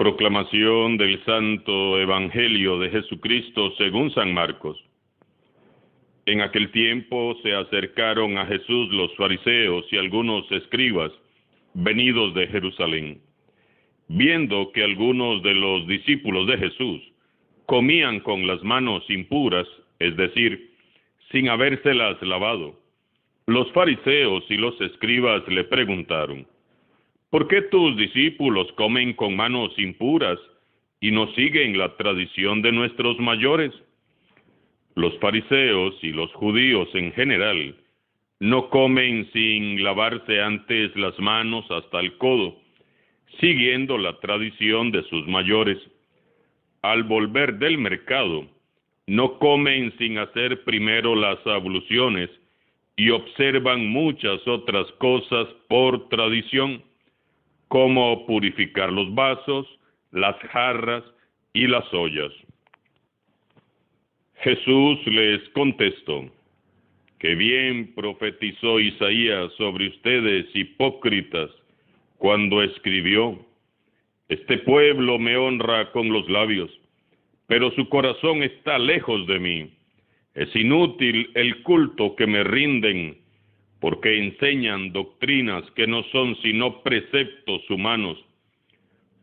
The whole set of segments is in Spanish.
Proclamación del Santo Evangelio de Jesucristo según San Marcos. En aquel tiempo se acercaron a Jesús los fariseos y algunos escribas, venidos de Jerusalén. Viendo que algunos de los discípulos de Jesús comían con las manos impuras, es decir, sin habérselas lavado, los fariseos y los escribas le preguntaron: ¿por qué tus discípulos comen con manos impuras y no siguen la tradición de nuestros mayores? Los fariseos y los judíos en general no comen sin lavarse antes las manos hasta el codo, siguiendo la tradición de sus mayores. Al volver del mercado, no comen sin hacer primero las abluciones y observan muchas otras cosas por tradición, como purificar los vasos, las jarras y las ollas. Jesús les contestó: que bien profetizó Isaías sobre ustedes, hipócritas, cuando escribió: este pueblo me honra con los labios, pero su corazón está lejos de mí. Es inútil el culto que me rinden, porque enseñan doctrinas que no son sino preceptos humanos.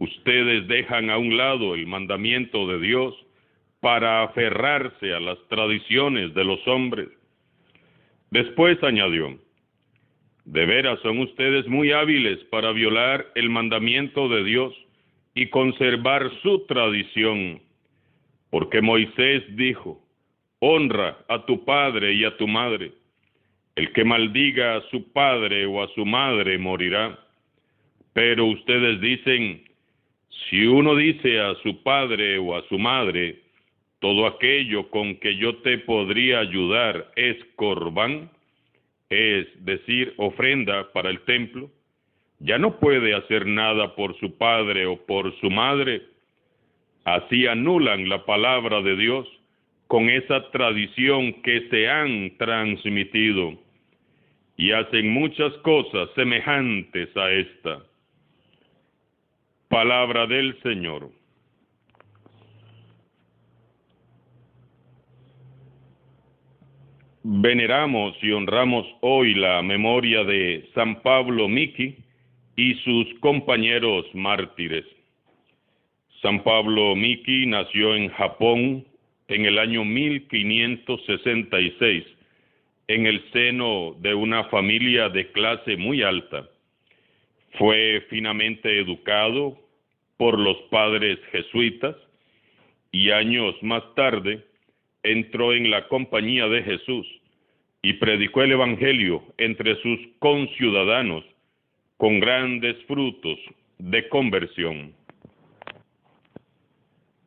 Ustedes dejan a un lado el mandamiento de Dios para aferrarse a las tradiciones de los hombres. Después añadió: de veras son ustedes muy hábiles para violar el mandamiento de Dios y conservar su tradición, porque Moisés dijo: honra a tu padre y a tu madre. El que maldiga a su padre o a su madre morirá. Pero ustedes dicen: si uno dice a su padre o a su madre, todo aquello con que yo te podría ayudar es corbán, es decir, ofrenda para el templo, ya no puede hacer nada por su padre o por su madre. Así anulan la palabra de Dios con esa tradición que se han transmitido, y hacen muchas cosas semejantes a esta. Palabra del Señor. Veneramos y honramos hoy la memoria de San Pablo Miki y sus compañeros mártires. San Pablo Miki nació en Japón en el año 1566, en el seno de una familia de clase muy alta. Fue finamente educado por los padres jesuitas y años más tarde entró en la Compañía de Jesús y predicó el Evangelio entre sus conciudadanos con grandes frutos de conversión.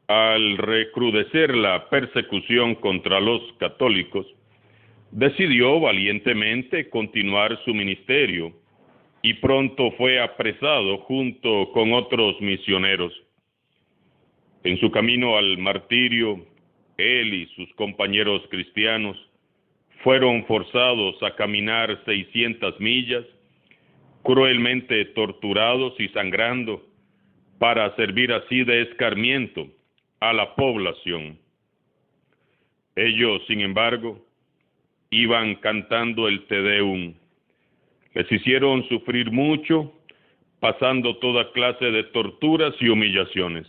Al recrudecer la persecución contra los católicos, decidió valientemente continuar su ministerio y pronto fue apresado junto con otros misioneros. En su camino al martirio, él y sus compañeros cristianos fueron forzados a caminar 600 millas, cruelmente torturados y sangrando, para servir así de escarmiento a la población. Ellos, sin embargo, iban cantando el Te Deum. Les hicieron sufrir mucho, pasando toda clase de torturas y humillaciones.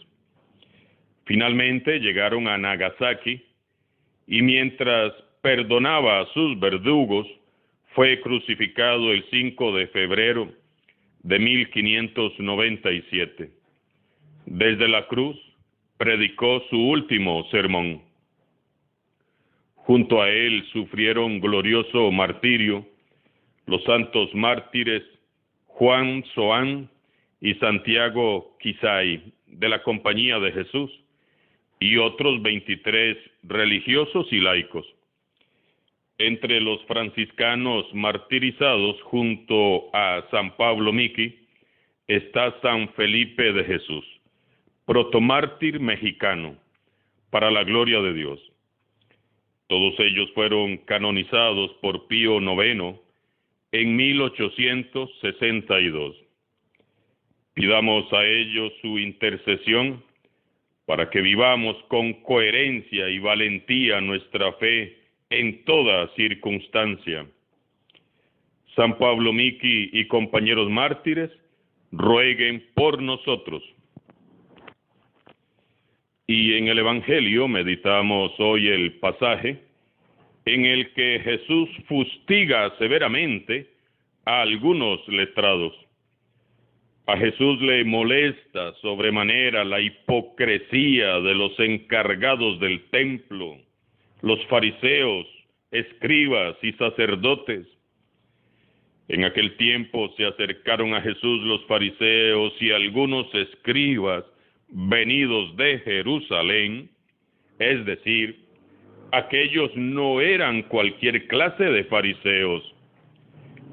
Finalmente llegaron a Nagasaki y mientras perdonaba a sus verdugos, fue crucificado el 5 de febrero de 1597. Desde la cruz predicó su último sermón. Junto a él sufrieron glorioso martirio los santos mártires Juan Soán y Santiago Quisay de la Compañía de Jesús y otros 23 religiosos y laicos. Entre los franciscanos martirizados junto a San Pablo Miki está San Felipe de Jesús, protomártir mexicano, para la gloria de Dios. Todos ellos fueron canonizados por Pío IX en 1862. Pidamos a ellos su intercesión para que vivamos con coherencia y valentía nuestra fe en toda circunstancia. San Pablo Miki y compañeros mártires, rueguen por nosotros. Y en el Evangelio meditamos hoy el pasaje en el que Jesús fustiga severamente a algunos letrados. A Jesús le molesta sobremanera la hipocresía de los encargados del templo, los fariseos, escribas y sacerdotes. En aquel tiempo se acercaron a Jesús los fariseos y algunos escribas venidos de Jerusalén, es decir, aquellos no eran cualquier clase de fariseos,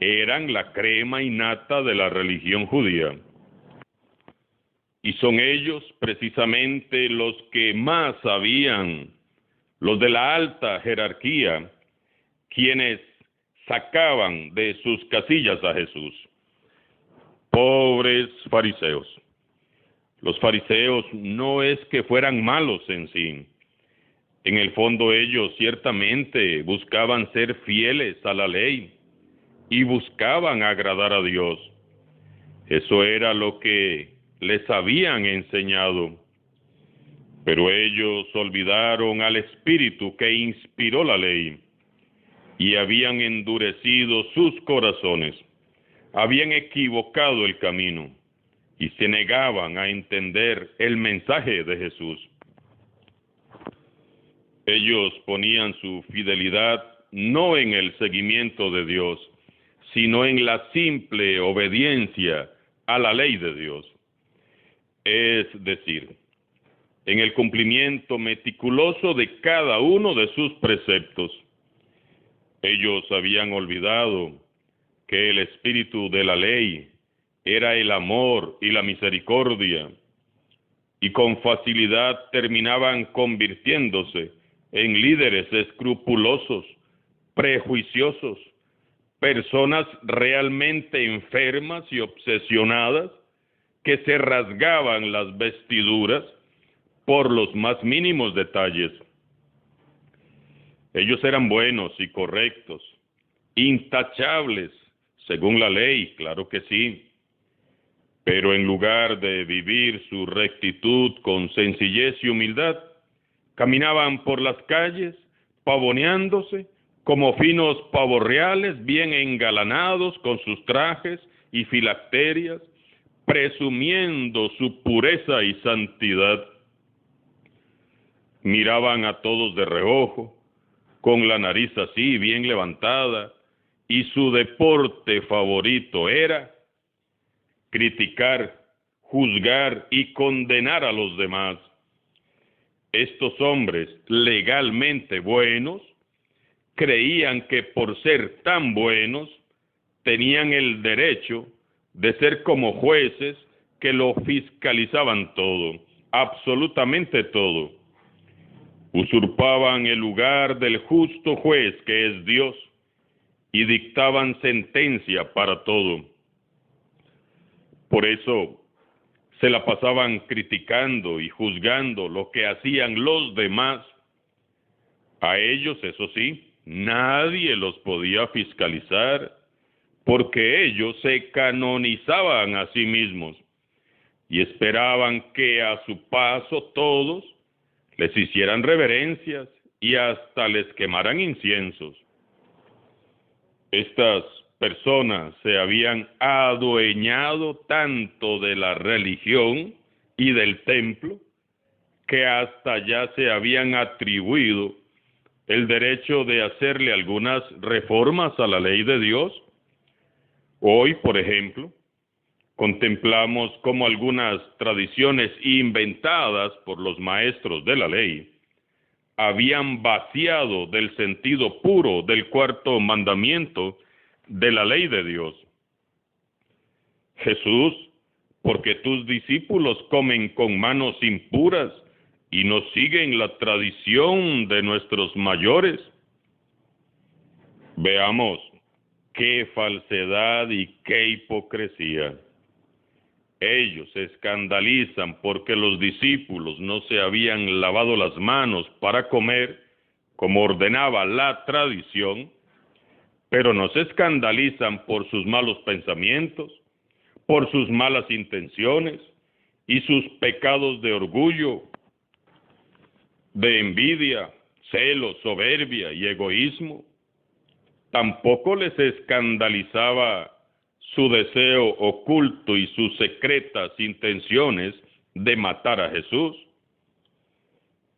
eran la crema innata de la religión judía. Y son ellos precisamente los que más sabían, los de la alta jerarquía, quienes sacaban de sus casillas a Jesús. Pobres fariseos. Los fariseos no es que fueran malos en sí. En el fondo ellos ciertamente buscaban ser fieles a la ley y buscaban agradar a Dios. Eso era lo que les habían enseñado. Pero ellos olvidaron al Espíritu que inspiró la ley y habían endurecido sus corazones, habían equivocado el camino y se negaban a entender el mensaje de Jesús. Ellos ponían su fidelidad no en el seguimiento de Dios, sino en la simple obediencia a la ley de Dios. Es decir, en el cumplimiento meticuloso de cada uno de sus preceptos. Ellos habían olvidado que el espíritu de la ley era el amor y la misericordia, y con facilidad terminaban convirtiéndose en líderes escrupulosos, prejuiciosos, personas realmente enfermas y obsesionadas que se rasgaban las vestiduras por los más mínimos detalles. Ellos eran buenos y correctos, intachables, según la ley, claro que sí. Pero en lugar de vivir su rectitud con sencillez y humildad, caminaban por las calles, pavoneándose, como finos pavos reales, bien engalanados con sus trajes y filacterias, presumiendo su pureza y santidad. Miraban a todos de reojo, con la nariz así bien levantada, y su deporte favorito era criticar, juzgar y condenar a los demás. Estos hombres legalmente buenos creían que por ser tan buenos tenían el derecho de ser como jueces que lo fiscalizaban todo, absolutamente todo. Usurpaban el lugar del justo juez que es Dios y dictaban sentencia para todo. Por eso se la pasaban criticando y juzgando lo que hacían los demás. A ellos, eso sí, nadie los podía fiscalizar, porque ellos se canonizaban a sí mismos y esperaban que a su paso todos les hicieran reverencias y hasta les quemaran inciensos. Estas personas se habían adueñado tanto de la religión y del templo que hasta ya se habían atribuido el derecho de hacerle algunas reformas a la ley de Dios. Hoy, por ejemplo, contemplamos cómo algunas tradiciones inventadas por los maestros de la ley habían vaciado del sentido puro del cuarto mandamiento de la ley de Dios. Jesús, porque tus discípulos comen con manos impuras y no siguen la tradición de nuestros mayores. Veamos qué falsedad y qué hipocresía. Ellos se escandalizan porque los discípulos no se habían lavado las manos para comer, como ordenaba la tradición, pero no se escandalizan por sus malos pensamientos, por sus malas intenciones y sus pecados de orgullo, de envidia, celos, soberbia y egoísmo. Tampoco les escandalizaba su deseo oculto y sus secretas intenciones de matar a Jesús.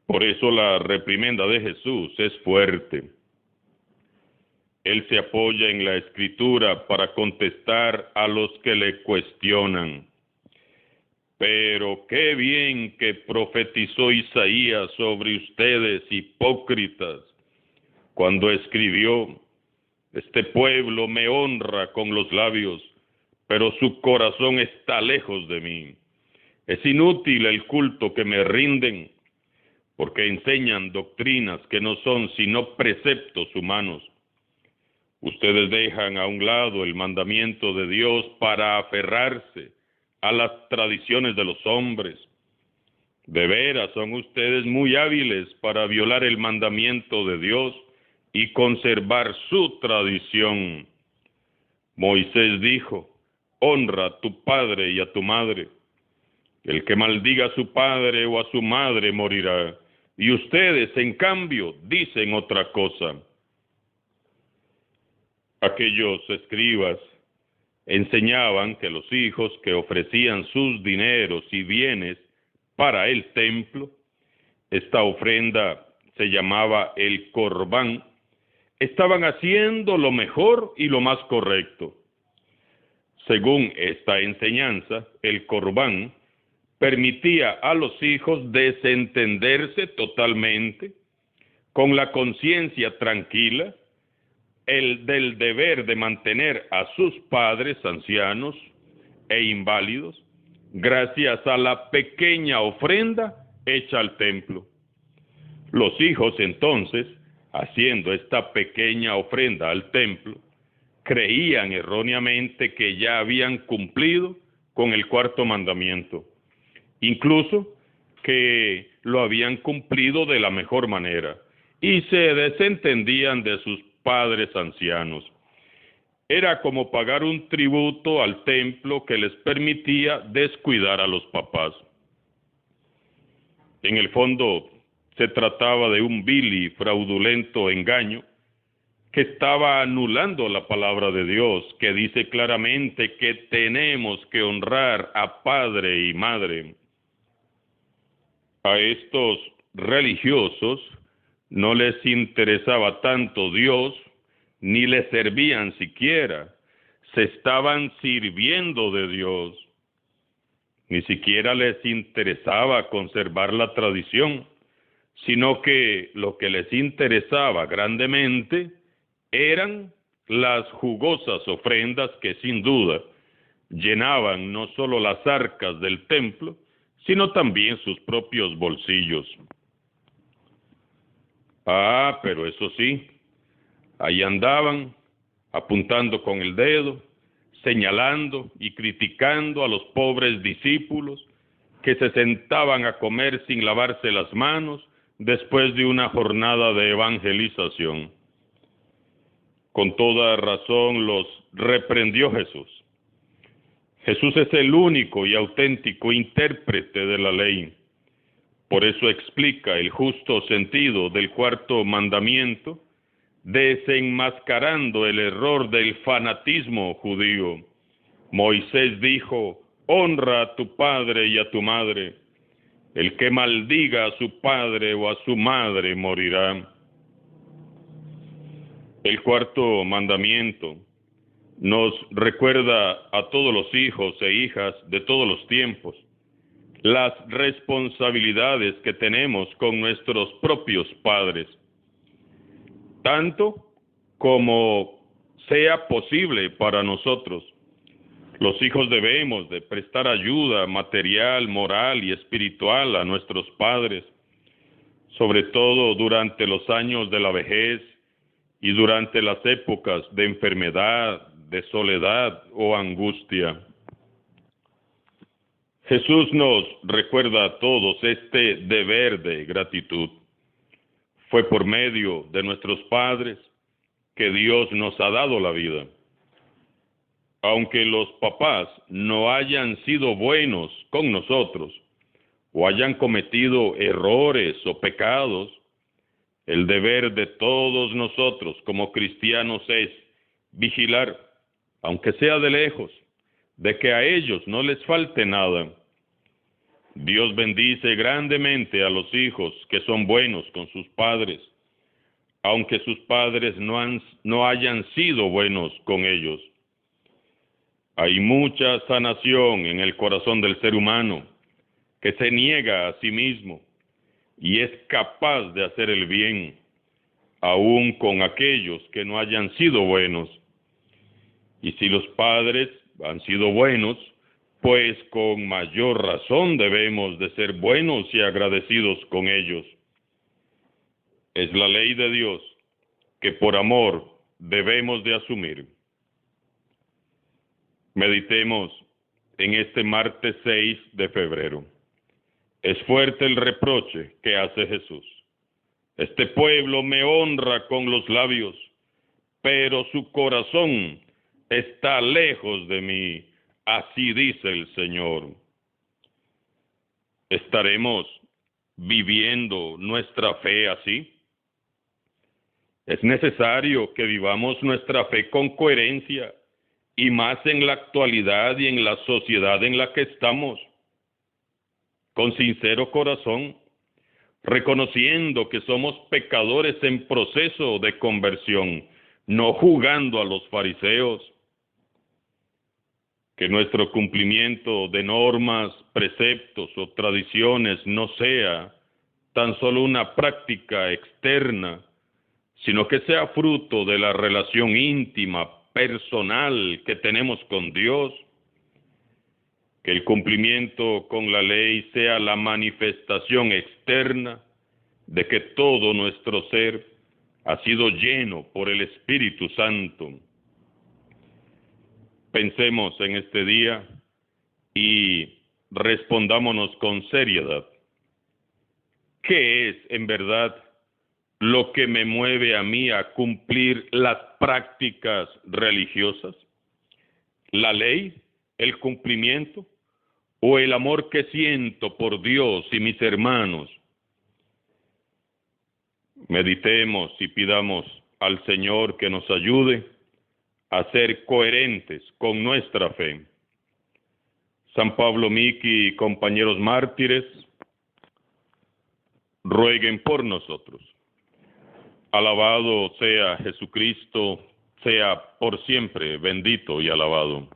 Por eso la reprimenda de Jesús es fuerte. Él se apoya en la Escritura para contestar a los que le cuestionan. Pero qué bien que profetizó Isaías sobre ustedes, hipócritas, cuando escribió: este pueblo me honra con los labios, pero su corazón está lejos de mí. Es inútil el culto que me rinden, porque enseñan doctrinas que no son sino preceptos humanos. Ustedes dejan a un lado el mandamiento de Dios para aferrarse a las tradiciones de los hombres. De veras son ustedes muy hábiles para violar el mandamiento de Dios y conservar su tradición. Moisés dijo: honra a tu padre y a tu madre. El que maldiga a su padre o a su madre morirá. Y ustedes, en cambio, dicen otra cosa. Aquellos escribas enseñaban que los hijos que ofrecían sus dineros y bienes para el templo, esta ofrenda se llamaba el corbán, estaban haciendo lo mejor y lo más correcto. Según esta enseñanza, el corbán permitía a los hijos desentenderse totalmente, con la conciencia tranquila, del deber de mantener a sus padres ancianos e inválidos, gracias a la pequeña ofrenda hecha al templo. Los hijos entonces, haciendo esta pequeña ofrenda al templo, creían erróneamente que ya habían cumplido con el cuarto mandamiento, incluso que lo habían cumplido de la mejor manera, y se desentendían de sus padres ancianos. Era como pagar un tributo al templo que les permitía descuidar a los papás. En el fondo, se trataba de un vil y fraudulento engaño que estaba anulando la palabra de Dios, que dice claramente que tenemos que honrar a padre y madre. A estos religiosos no les interesaba tanto Dios, ni les servían siquiera. Se estaban sirviendo de Dios. Ni siquiera les interesaba conservar la tradición, sino que lo que les interesaba grandemente eran las jugosas ofrendas que sin duda llenaban no solo las arcas del templo, sino también sus propios bolsillos. Pero eso sí, ahí andaban, apuntando con el dedo, señalando y criticando a los pobres discípulos que se sentaban a comer sin lavarse las manos después de una jornada de evangelización. Con toda razón los reprendió Jesús. Jesús es el único y auténtico intérprete de la ley. Por eso explica el justo sentido del cuarto mandamiento, desenmascarando el error del fanatismo judío. Moisés dijo: honra a tu padre y a tu madre. El que maldiga a su padre o a su madre morirá. El cuarto mandamiento nos recuerda a todos los hijos e hijas de todos los tiempos las responsabilidades que tenemos con nuestros propios padres, tanto como sea posible para nosotros. Los hijos debemos de prestar ayuda material, moral y espiritual a nuestros padres, sobre todo durante los años de la vejez y durante las épocas de enfermedad, de soledad o angustia. Jesús nos recuerda a todos este deber de gratitud. Fue por medio de nuestros padres que Dios nos ha dado la vida. Aunque los papás no hayan sido buenos con nosotros o hayan cometido errores o pecados, el deber de todos nosotros como cristianos es vigilar, aunque sea de lejos, de que a ellos no les falte nada. Dios bendice grandemente a los hijos que son buenos con sus padres, aunque sus padres no hayan sido buenos con ellos. Hay mucha sanación en el corazón del ser humano que se niega a sí mismo y es capaz de hacer el bien, aun con aquellos que no hayan sido buenos. Y si los padres han sido buenos, pues con mayor razón debemos de ser buenos y agradecidos con ellos. Es la ley de Dios que por amor debemos de asumir. Meditemos en este martes 6 de febrero. Es fuerte el reproche que hace Jesús. Este pueblo me honra con los labios, pero su corazón está lejos de mí. Así dice el Señor. ¿Estaremos viviendo nuestra fe así? Es necesario que vivamos nuestra fe con coherencia, y más en la actualidad y en la sociedad en la que estamos, con sincero corazón, reconociendo que somos pecadores en proceso de conversión, no jugando a los fariseos. Que nuestro cumplimiento de normas, preceptos o tradiciones no sea tan solo una práctica externa, sino que sea fruto de la relación íntima, personal que tenemos con Dios. Que el cumplimiento con la ley sea la manifestación externa de que todo nuestro ser ha sido lleno por el Espíritu Santo. Pensemos en este día y respondámonos con seriedad. ¿Qué es en verdad lo que me mueve a mí a cumplir las prácticas religiosas? ¿La ley, el cumplimiento o el amor que siento por Dios y mis hermanos? Meditemos y pidamos al Señor que nos ayude a ser coherentes con nuestra fe. San Pablo Miki y compañeros mártires, rueguen por nosotros. Alabado sea Jesucristo, sea por siempre bendito y alabado.